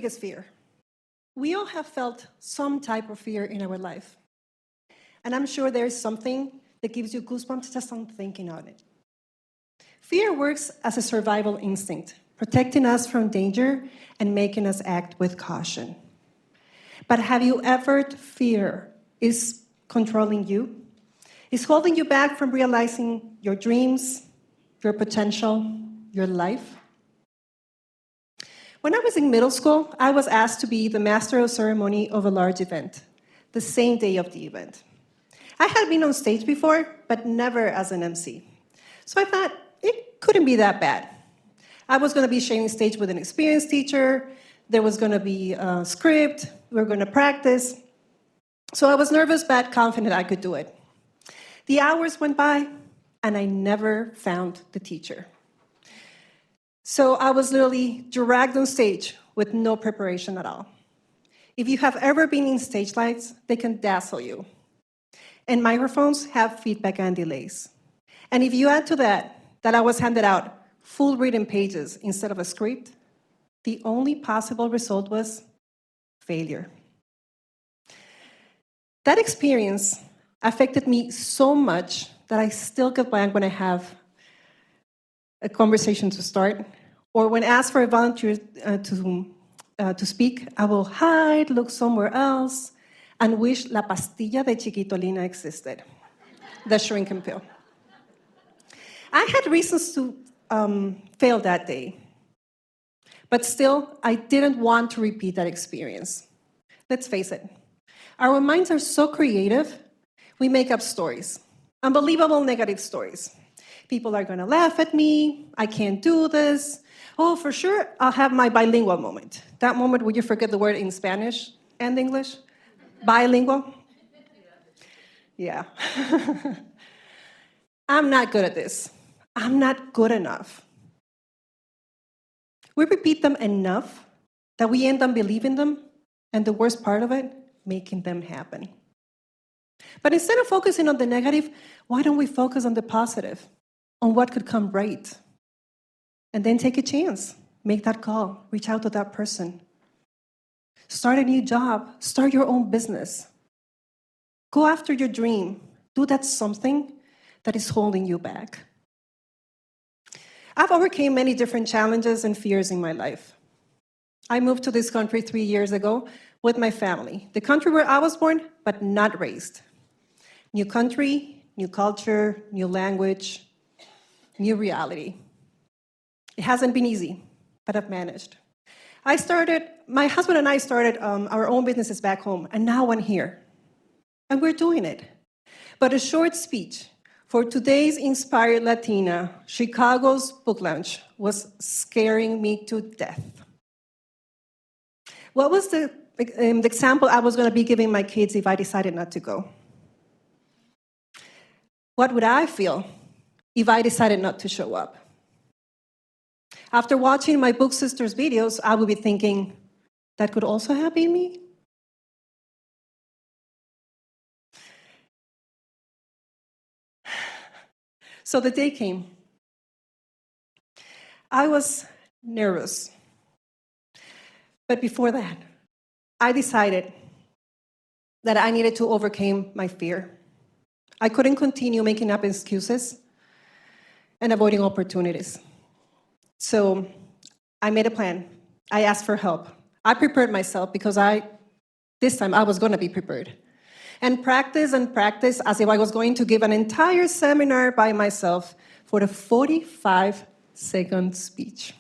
biggest fear? We all have felt some type of fear in our life. And I'm sure there's something that gives you goosebumps just on thinking on it. Fear works as a survival instinct, protecting us from danger and making us act with caution. But have you ever fear is controlling you? Is holding you back from realizing your dreams, your potential, your life? When I was in middle school, I was asked to be the master of ceremony of a large event, the same day of the event. I had been on stage before, but never as an MC. So I thought, it couldn't be that bad. I was going to be sharing stage with an experienced teacher. There was going to be a script. We were going to practice. So I was nervous, but confident I could do it. The hours went by, and I never found the teacher. So I was literally dragged on stage with no preparation at all. If you have ever been in stage lights, they can dazzle you. And microphones have feedback and delays. And if you add to that I was handed out full written pages instead of a script, the only possible result was failure. That experience affected me so much that I still get blank when I have a conversation to start, or when asked for a volunteer to speak, I will hide, look somewhere else, and wish La Pastilla de Chiquitolina existed, the shrinking pill. I had reasons to fail that day, but still, I didn't want to repeat that experience. Let's face it, our minds are so creative, we make up stories, unbelievable negative stories. People are going to laugh at me, I can't do this. Oh, for sure, I'll have my bilingual moment. That moment where you forget the word in Spanish and English. Bilingual? Yeah. I'm not good at this. I'm not good enough. We repeat them enough that we end up believing them, and the worst part of it, making them happen. But instead of focusing on the negative, why don't we focus on the positive, on what could come right? And then take a chance, make that call, reach out to that person. Start a new job, start your own business. Go after your dream. Do that something that is holding you back. I've overcome many different challenges and fears in my life. I moved to this country 3 years ago with my family, the country where I was born, but not raised. New country, new culture, new language, new reality. It hasn't been easy, but I've managed. My husband and I started our own businesses back home, and now I'm here. And we're doing it. But a short speech for today's Inspired Latina, Chicago's book launch, was scaring me to death. What was the example I was going to be giving my kids if I decided not to go? What would I feel if I decided not to show up? After watching my book sister's videos, I would be thinking, that could also have been me? So the day came. I was nervous. But before that, I decided that I needed to overcome my fear. I couldn't continue making up excuses and avoiding opportunities. So I made a plan. I asked for help. I prepared myself because this time I was going to be prepared. And practice as if I was going to give an entire seminar by myself for a 45-second speech.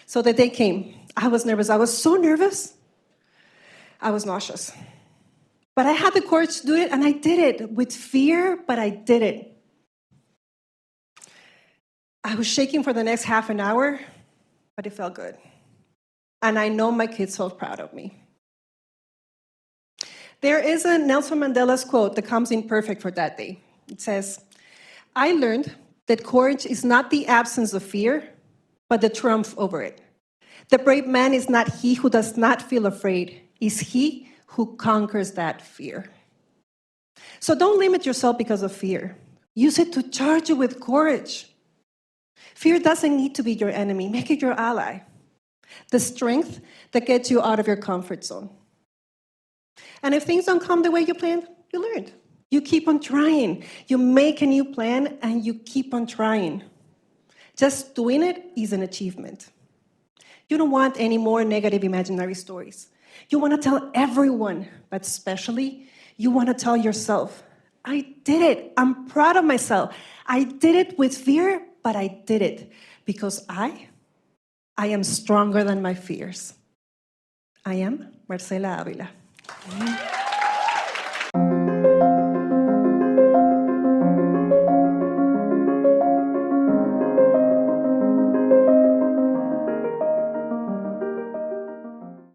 So the day came. I was nervous. I was so nervous. I was nauseous. But I had the courage to do it, and I did it with fear, but I did it. I was shaking for the next half an hour, but it felt good. And I know my kids felt proud of me. There is a Nelson Mandela's quote that comes in perfect for that day. It says, "I learned that courage is not the absence of fear, but the triumph over it. The brave man is not he who does not feel afraid, it's he who conquers that fear." So don't limit yourself because of fear. Use it to charge you with courage. Fear doesn't need to be your enemy. Make it your ally. The strength that gets you out of your comfort zone. And if things don't come the way you planned, you learned. You keep on trying. You make a new plan and you keep on trying. Just doing it is an achievement. You don't want any more negative imaginary stories. You want to tell everyone, but especially you want to tell yourself, I did it. I'm proud of myself. I did it with fear, but I did it because I am stronger than my fears. I am Marcela Avila.